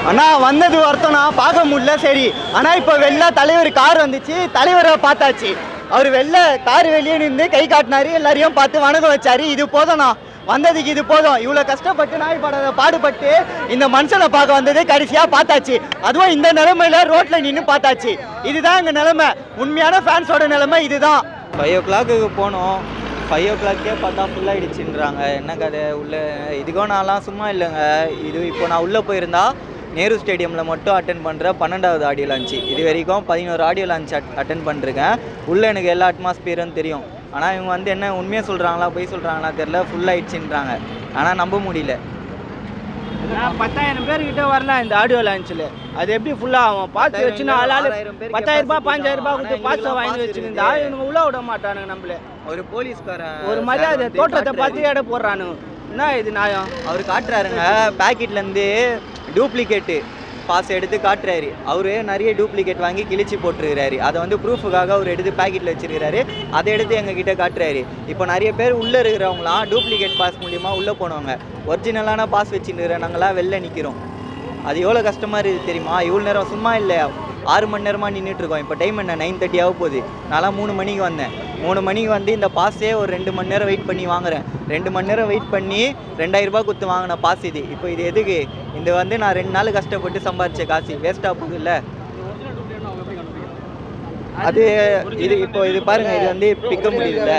அண்ணா வந்தது வருத்தம்னா பார்க்க முடியல சரி. ஆனால் இப்போ வெளில தலைவர் கார் வந்துச்சு, தலைவரை பார்த்தாச்சு. அவர் வெளில கார் வெளியே நின்று கை காட்டினாரு, எல்லாரையும் பார்த்து வணக்கம் வச்சாரு. இது போதும்ண்ணா, வந்ததுக்கு இது போதும். இவ்வளோ கஷ்டப்பட்டு நாய் பாடுபட்டு இந்த மனுஷனை பார்க்க வந்தது கடைசியாக பார்த்தாச்சு. அதுவும் இந்த நிலைமையில ரோட்டில் நின்று பார்த்தாச்சு. இதுதான் எங்கள் நிலைமை, உண்மையான ஃபேன்ஸோட நிலைமை இதுதான். 5 o'clock போனோம், 5 o'clock பார்த்தா ஃபுல்லாகிடுச்சுன்றாங்க. என்ன கதை உள்ள இதுக்கும் நான்லாம் சும்மா இல்லைங்க. இது இப்போ நான் உள்ளே போயிருந்தா நேரு ஸ்டேடியமில் மட்டும் அட்டன் பண்ணுற 12வது ஆடியோ லான்ச்சு. இது வரைக்கும் 11 ஆடியோ லான்ச் அட்டன் பண்ணிருக்கேன். உள்ளே எனக்கு எல்லா அட்மாஸ்பியரும் தெரியும். ஆனால் இவங்க வந்து என்ன உண்மையாக சொல்கிறாங்களா போய் சொல்கிறாங்களா தெரில, ஃபுல்லாகிடுச்சுன்றாங்க. ஆனால் நம்ப முடியல. 10,000 பேர்கிட்ட வரலாம் இந்த ஆடியோ லான்ச்சில். அது எப்படி ஃபுல்லாக ஆகும்? பாஸ் வச்சுன்னா ஆளால் 10,000 ரூபாய் 5,000 ரூபாய் கொடுத்து பாஸை வாங்கி வச்சுருந்தா இவங்க உள்ள விட மாட்டானுங்க. நம்மள ஒரு போலீஸ்காரன் ஒரு மரியாதை தோற்றத்தை பார்த்து எடை போடுறானுங்க. என்ன இது நியாயம்? அவர் காட்டுறாருங்க, பேக்கெட்லேருந்து டூப்ளிகேட்டு பாஸ் எடுத்து காட்டுறாரு. அவரு நிறைய டூப்ளிகேட் வாங்கி கிழிச்சு போட்டுருக்கிறாரு. அதை வந்து ப்ரூஃபுக்காக அவர் எடுத்து பேக்கெட்டில் வச்சுருக்கிறாரு. அதை எடுத்து எங்ககிட்ட காட்டுறாரு. இப்போ நிறைய பேர் உள்ளே இருக்கிறவங்களாம் டூப்ளிகேட் பாஸ் மூலிமா உள்ளே போனவங்க. ஒரிஜினலான பாஸ் வச்சுருக்கிற நாங்களாம் வெளில நிற்கிறோம். அது எவ்வளோ கஷ்டமாக இருக்குது தெரியுமா? இவ்வளோ நேரம் சும்மா இல்லை, 6 மணி நேரமாக நின்றுட்டுருக்கோம். இப்போ டைம் என்ன 9:30 ஆக போகுது. நான்லாம் 3 மணிக்கு வந்தேன். 3 மணிக்கு வந்து இந்த பாஸே ஒரு 2 மணி நேரம் வெயிட் பண்ணி வாங்குறேன். 2 மணி நேரம் வெயிட் பண்ணி 2,000 ரூபாய் கொடுத்து வாங்கின பாஸ் இது. இப்போ இது எதுக்கு? இந்த வந்து நான் 2 நாள் கஷ்டப்பட்டு சம்பாதிச்ச காசு வேஸ்ட்டாக போகுது இல்லை? அது இது இப்போ இது பாருங்க, இது வந்து பிக்க முடியல.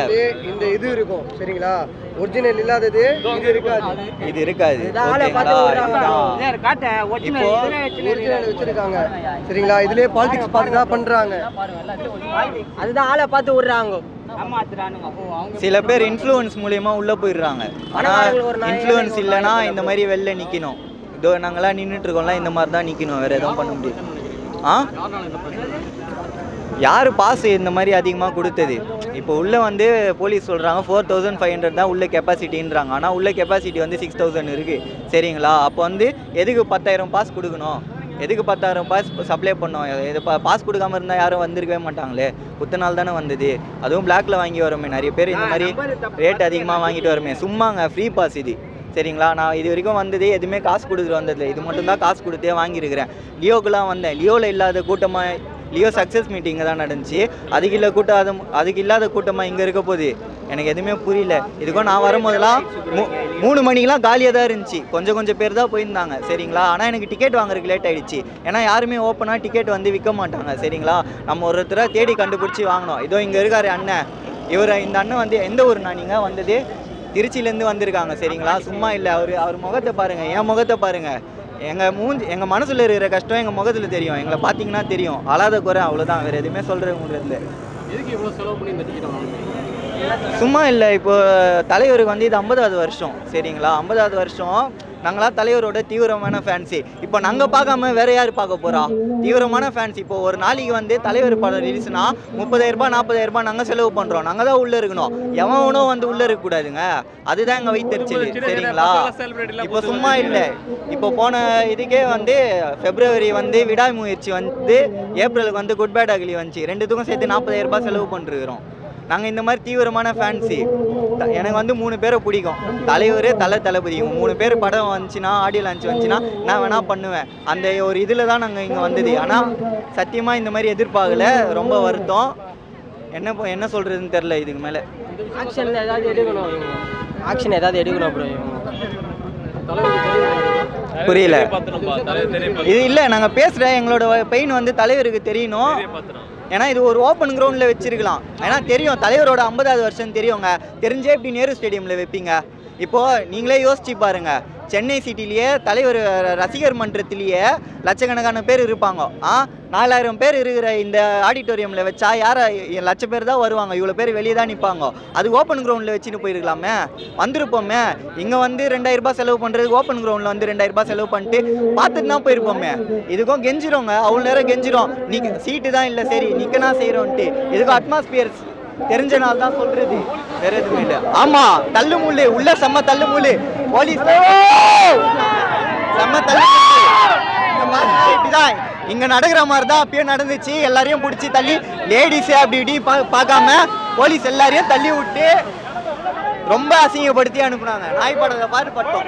இந்த இது இருக்கும் சரிங்களா, ஒரிஜினல் இல்லாதது இது இருக்காது. இது இருக்காது இப்போ ஒரிஜினல் வச்சிருக்காங்க சரிங்களா. இதுலயே பாலிடிக்ஸ் பார்த்து தான் பண்றாங்க. அதுதான் ஆளை பார்த்து விடுறாங்க. சில பேர் இன்ஃப்ளூயன்ஸ் மூலியமா உள்ள போயிடுறாங்க. ஆனால் இன்ஃப்ளூயன்ஸ் இல்லைன்னா இந்த மாதிரி வெளில நிற்கணும். இதோ நாங்களாம் நின்றுட்டு இருக்கோம்ல, இந்த மாதிரி தான் நிற்கணும், வேறு எதுவும் பண்ண முடியாது. யார் பாஸ் இந்த மாதிரி அதிகமாக கொடுத்தது? இப்போ உள்ளே வந்து போலீஸ் சொல்கிறாங்க 4,500 தான் உள்ள கெப்பாசிட்டின்றாங்க. ஆனால் உள்ள கெப்பாசிட்டி வந்து 6,000 இருக்குது சரிங்களா. அப்போ வந்து எதுக்கு 10,000 பாஸ் கொடுக்கணும்? எதுக்கு 10,000 பாஸ் சப்ளை பண்ணோம்? இது பாஸ் கொடுக்காம இருந்தால் யாரும் வந்திருக்கவே மாட்டாங்களே. குத்த நாள் தானே வந்தது. அதுவும் பிளாக்ல வாங்கி வரோமே நிறைய பேர், இந்த மாதிரி ரேட் அதிகமாக வாங்கிட்டு வரோமே. சும்மாங்க ஃப்ரீ பாஸ் இது சரிங்களா. நான் இது வரைக்கும் வந்ததே எதுவுமே காசு கொடுத்துட்டு வந்ததில்லை. இது மட்டும்தான் காசு கொடுத்தே வாங்கியிருக்கிறேன். லியோக்கெலாம் வந்தேன். லியோவில் இல்லாத கூட்டமாக லியோ சக்ஸஸ் மீட்டிங் தான் நடந்துச்சு. அதுக்கு இல்லாத கூட்டமாக இங்கே இருக்க போகுது. எனக்கு எதுவுமே புரியல. இதுக்கும் நான் வரும்போதெல்லாம் 3 மணிக்கெலாம் காலியாக தான் இருந்துச்சு. கொஞ்சம் பேர் தான் போயிருந்தாங்க சரிங்களா. ஆனால் எனக்கு டிக்கெட் வாங்குறதுக்கு லேட் ஆகிடுச்சு. ஏன்னா யாருமே ஓப்பனாக டிக்கெட் வந்து விற்க மாட்டாங்க சரிங்களா. நம்ம ஒருத்தரை தேடி கண்டுபிடிச்சி வாங்கினோம். இதோ இங்கே இருக்காரு அண்ணன். இந்த அண்ணன் வந்து எந்த ஊருண்ணா? நீங்கள் வந்தது திருச்சியிலேருந்து வந்திருக்காங்க சரிங்களா. சும்மா இல்லை, அவர் முகத்தை பாருங்கள், என் முகத்தை பாருங்கள். எங்கள் மனசில் இருக்கிற கஷ்டம் எங்கள் முகத்தில் தெரியும். எங்களை பார்த்தீங்கன்னா தெரியும். அழாத குறை அவ்வளோதான், வேறு எதுவுமே சொல்கிற முடியல. சும்மா இல்லை. இப்போ தலைவருக்கு வந்து இது 50வது வருஷம் சரிங்களா. 50வது வருஷம். நாங்களாம் தலைவரோட தீவிரமான ஃபேன்ஸு. இப்போ நாங்கள் பார்க்காம வேறு யார் பார்க்க போகிறா? தீவிரமான ஃபேன்ஸ். இப்போ ஒரு நாளைக்கு வந்து தலைவர் படம் ரிலீஸ்னா 30,000 ரூபாய் 40,000 ரூபாய் நாங்கள் செலவு பண்ணுறோம். நாங்கள் தான் உள்ளே இருக்கணும். எவனும் வந்து உள்ளே இருக்கக்கூடாதுங்க. அதுதான் எங்கள் வயிற்றுச்சல் சரிங்களா. இப்போ சும்மா இல்லை. இப்போ போன இதுக்கே வந்து February வந்து விடாமுயற்சி வந்து, ஏப்ரலுக்கு வந்து குட் பேட் அக்லி வந்துச்சு. ரெண்டுத்துக்கும் சேர்த்து 40,000 ரூபாய் செலவு பண்ணிருக்கிறோம். நாங்கள் இந்த மாதிரி தீவிரமான ஃபேன்ஸு. எனக்கு வந்து 3 பேரை பிடிக்கும். தலைவர், தளபதி. 3 பேர் படம் வந்துச்சுன்னா, ஆடியோ லான்ச் வந்துச்சுன்னா நான் வேணால் பண்ணுவேன். அந்த ஒரு இதில் தான் நாங்கள் இங்கே வந்தது. ஆனால் சத்தியமாக இந்த மாதிரி எதிர்பார்க்கல. ரொம்ப வருத்தம். என்ன சொல்கிறதுன்னு தெரில. இதுக்கு மேலே ஆக்ஷன் ஏதாவது எடுக்கணும் ப்ரோ. புரியல. இது இல்லை, நாங்கள் பேசுகிற எங்களோட பெயின் வந்து தலைவருக்கு தெரியணும். ஏன்னா இது ஒரு ஓப்பன் கிரவுண்டில் வச்சிருக்கலாம். ஏன்னா தெரியும் தலைவரோட 50வது வருஷம் தெரியுங்க. தெரிஞ்சே இப்படி நேரு ஸ்டேடியமில் வைப்பீங்க? இப்போது நீங்களே யோசிச்சு பாருங்கள். சென்னை சிட்டிலேயே தலைவர் ரசிகர் மன்றத்திலேயே லட்சக்கணக்கான பேர் இருப்பாங்க. 4,000 பேர் இருக்கிற இந்த ஆடிட்டோரியமில் வச்சா லட்சம் பேர் தான் வருவாங்க. இவ்வளோ பேர் வெளியே தான் நிற்பாங்க. அது ஓப்பன் கிரவுண்டில் வச்சுன்னு போயிருக்கலாமே, வந்திருப்போமே. இங்கே வந்து 2,000 ரூபாய் செலவு பண்ணுறதுக்கு ஓப்பன் கிரவுண்டில் வந்து 2,000 ரூபாய் செலவு பண்ணிட்டு பார்த்துட்டு தான் போயிருப்போமே. இதுக்கும் கெஞ்சிரோங்க, அவ்வளோ நேரம் கெஞ்சிரும். சீட்டு தான் இல்லை, சரி நிற்கனா செய்கிறோன்ட்டு. இதுக்கும் அட்மாஸ்பியர்ஸ் தெரிஞ்ச நாள் தான் சொல்கிறது, வேறு எதுவுமே இல்லை. ஆமாம், தள்ளு முள்ளு உள்ள செம்ம தள்ளு முள்ளு. போலீஸ் செம்ம தள்ளு. இப்படிதான் இங்கே நடக்கிற மாதிரி தான் அப்பயே நடந்துச்சு. எல்லாரையும் பிடிச்சி தள்ளி, லேடிஸு அப்படி இப்படி பார்க்காம போலீஸ் எல்லாரையும் தள்ளி விட்டு ரொம்ப அசிங்கப்படுத்தி அனுப்புனாங்க. நாய் படத்தை பாட்டு பட்டோம்.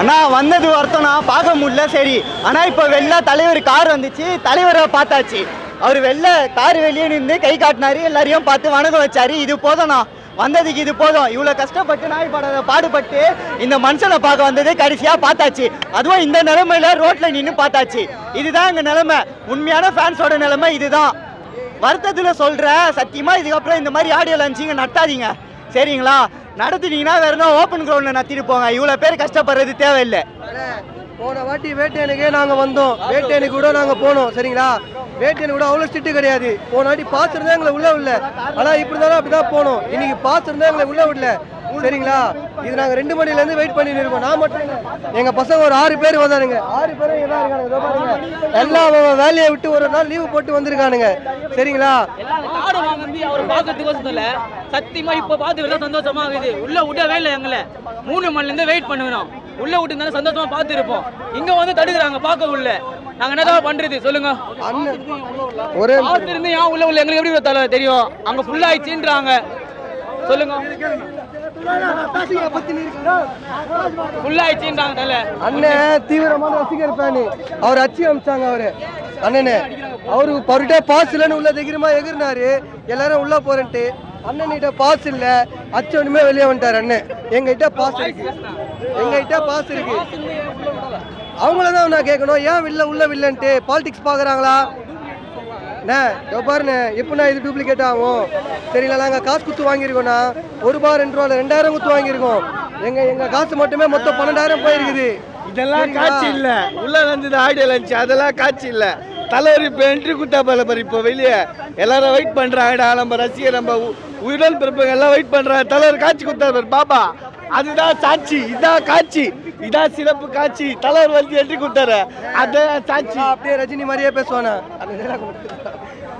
அண்ணா வந்தது வருத்தம்னா பார்க்க முடியல சரி. ஆனால் இப்போ வெளில தலைவர் கார் வந்துச்சு, தலைவரை பார்த்தாச்சு. அவர் வெளில கார் வெளியே நின்று கை காட்டினாரு, எல்லாரையும் பார்த்து வணக்கம் வச்சாரு. இது போதும்ண்ணா, வந்ததுக்கு இது போதும். இவ்வளோ கஷ்டப்பட்டு நாய் பாடுபட்டு இந்த மனுஷனை பார்க்க வந்தது கடைசியாக பார்த்தாச்சு. அதுவும் இந்த நிலைமையில ரோட்டில் நின்று பார்த்தாச்சு. இதுதான் எங்கள் நிலைமை, உண்மையான ஃபேன்ஸோட நிலைமை இதுதான். வருத்தத்தில் சொல்கிறேன், சத்தியமாக இதுக்கப்புறம் இந்த மாதிரி ஆடியோ லான்ச்சிங்க நடத்தாதீங்க சரிங்களா? நடத்தினீங்கன்னா வேற என்ன ஓப்பன் கிரவுண்டில் நடத்திட்டு போங்க. இவ்வளோ பேர் கஷ்டப்படுறது தேவையில்லை. போன வாட்டி வேட்டையனுக்கே நாங்கள் வந்தோம், வேட்டையனுக்கு கூட நாங்கள் போனோம் சரிங்களா? வேட்டையனு கூட அவ்வளோ ஸ்ட்ரிக்ட் கிடையாது. போன வாட்டி பாஸ் இருந்தால் எங்களை உள்ள விடல, ஆனால் இப்படி தானே அப்படி தான் போனோம். இன்னைக்கு பாஸ் இருந்தால் எங்களை உள்ள விடல சரிங்களா? இது நாங்கள் 2 மணிலேருந்து வெயிட் பண்ணிட்டு இருக்கோம். நான் மட்டும் இல்லை, எங்கள் பசங்க ஒரு 6 பேர் வந்தானுங்க. 6 பேரும் இங்கே தான் இருக்கானுங்க. இதோ பாருங்க, எல்லாம் வேலையை விட்டு ஒரு நாள் லீவு போட்டு வந்திருக்கானுங்க சரிங்களா? அவர் பார்க்கறதுக்கு சத்தியமா இப்ப பார்த்து சந்தோஷமா இருக்குது. உள்ள விடவே இல்லை, எங்களை 3 மணிலேருந்து வெயிட் பண்ணுவோம். உள்ள விட்டு சந்தோஷமா பார்த்து இருப்போம். இங்க வந்து தடுக்கிறாங்க பார்க்க உள்ள. நாங்க என்னதான் பண்றது சொல்லுங்க? ஒரே பார்த்துருந்து ஏன் உள்ள எங்களுக்கு எப்படி தெரியும்? அங்க ஃபுல் ஆயிடுச்சுன்றாங்க சொல்லுங்க. அண்ணன் தீவிரமான ரசிகர் ஃபேனு, அவர் அச்சு அமிச்சாங்க. அவரு அண்ணனே அவர்கிட்ட பாஸ் இல்லைன்னு உள்ள தைரியமா எகிரினாரு. எல்லாரும் உள்ள போறேன்ட்டு அண்ணன்கிட்ட பாஸ் இல்ல, அச்சு ஒண்ணுமே வெளியே வந்துட்டாரு. அண்ணன் எங்ககிட்ட பாஸ் இருக்கு, எங்ககிட்ட பாஸ் இருக்கு. அவங்களதான் நான் கேட்கணும், ஏன் உள்ள வில்லன்ட்டு பாலிடிக்ஸ் பாக்குறாங்களா? பாருண்ணே, எப்படின்னா இது டூப்ளிகேட் ஆகும் சரிங்களா? நாங்கள் காசு குத்து வாங்கியிருக்கோண்ணா, 1 ரூபா 2 ரூபா 2000 குத்து வாங்கியிருக்கோம். எங்க காசு மட்டுமே மொத்தம் 12,000 போயிருக்குது. இதெல்லாம் காட்சி இல்லை, உள்ள வந்து ஆடியோ லான்ச் அதெல்லாம் காட்சி இல்லை. தலைவர் இப்போ என்ட்ரி குத்தா போல பாரு. இப்போ வெளியே எல்லாரும் வெயிட் பண்ணுறாங்கடா, நம்ம ரசிகர் நம்ம உயிரிழந்த பிறப்பங்க எல்லாம் வெயிட் பண்ணுறாங்க. தலைவர் காட்சி குத்தா பாரு பாபா, அதுதான் சாட்சி. இதான் காட்சி, இதான் சிறப்பு காட்சி. தலைவர் வந்து என்ட்ரி கொடுத்தாரு, அதான் சாட்சி. அப்படியே ரஜினி மாதிரியே பேசுவானா,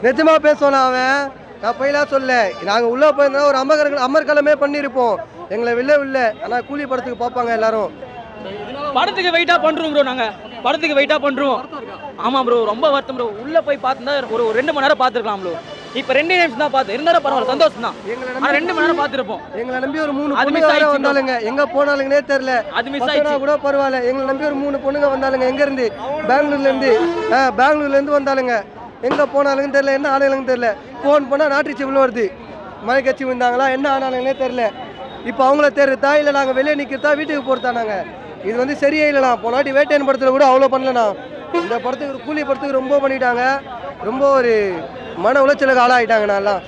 நிஜமா பேசுவானா அவன்? நான் போயெல்லாம் சொல்ல, நாங்கள் உள்ளே போயிருந்தா ஒரு அமர்கலமே பண்ணியிருப்போம். எங்களை இல்லை, ஆனால் கூலி படத்துக்கு பார்ப்பாங்க எல்லாரும். படத்துக்கு வெயிட்டா பண்றோம் ப்ரோ, நாங்க படத்துக்கு வெயிட்டா பண்றோம். ஆமா ப்ரோ, ரொம்ப வருத்தம் ப்ரோ. உள்ள போய் பார்த்துருந்தா ஒரு 2 மணி நேரம் பார்த்துருக்கலாம் ப்ரோ. இப்போ 2 நிமிஷம் தான் பார்த்து இருந்தாலும் பரவாயில்ல, சந்தோஷம் தான். ஆனால் 2 மணி நேரம் பார்த்துருப்போம். எங்களை நம்பி ஒரு 3 பொண்ணுங்க வந்தாலுங்க, எங்க போனாலுங்கன்னே தெரியல. அது மிஸ் ஆயிடுச்சு கூட பரவாயில்ல. எங்களை நம்பி ஒரு 3 பொண்ணுங்க வந்தாலுங்க. எங்க இருந்து? பெங்களூர்ல இருந்து வந்தாலுங்க. எங்க போனாலுங்கன்னு தெரியல, என்ன ஆனாலுங்கன்னு தெரியல. ஃபோன் பண்ணா நாட்டு விழு வருது, மழை கட்சி விழுந்தாங்களா, என்ன ஆனாலுங்கன்னே தெரியல. இப்போ அவங்கள தேர்தா இல்லை நாங்கள் வெளியே நிற்கிறதா வீட்டுக்கு போகிறதா? நாங்கள் இது வந்து சரியே இல்லைண்ணா. போனாட்டி வேட்டையன் படத்தில் கூட அவ்வளோ பண்ணலண்ணா. இந்த படத்துக்கு கூலி படத்துக்கு ரொம்ப பண்ணிட்டாங்க. ரொம்ப ஒரு மன உளைச்சலுக்கு ஆளாகிட்டாங்கண்ணா எல்லாம்.